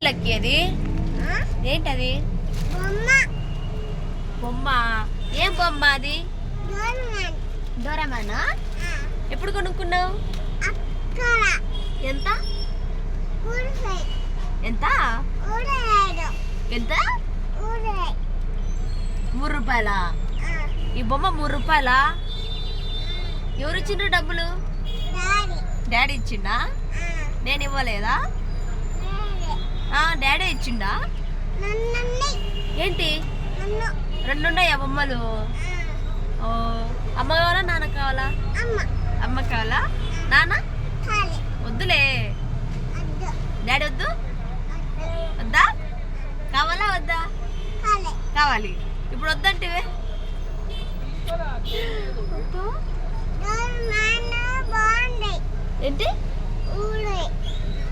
Lucky అది ఏంటది? బొమ్మ. ఏం బొమ్మ అది? డోరామానా? ఎప్పుడు కొనుక్కున్నావు? ఎంత ఎంత ఎంత? 3 రూపాయలా? ఈ బొమ్మ 3 రూపాయలా? ఎవరు ఇచ్చిండ్రు డబ్బులు? డాడీ ఇచ్చిండా? నేను ఇవ్వలేదా? డాడీ ఇచ్చిండా? ఏంటి 2 ఉన్నాయా బొమ్మలు? ఓ, అమ్మ కావాలా నాన్న కావాలా? అమ్మ కావాలా? నాన్న వద్దులే. డాడీ వద్దు? వద్దా? కావాలా వద్దా? కావాలి. ఇప్పుడు వద్దంటే ఏంటి?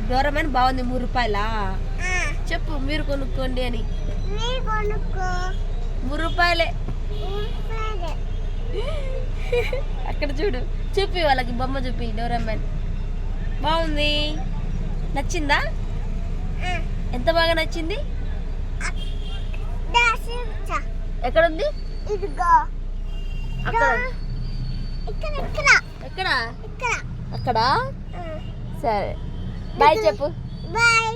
డోరామాన్ బాగుంది. 3 రూపాయలా? చెప్పు మీరు కొనుక్కోండి అని. 3 రూపాయలే. అక్కడ చూడు, చూపి వాళ్ళకి బొమ్మ చూపి. డోరామాన్ బాగుంది. నచ్చిందా? ఎంత బాగా నచ్చింది? ఎక్కడ ఉంది? అక్కడ. ఎక్కడ? అక్కడ. సరే బాయ్ చెప్పు. బాయ్.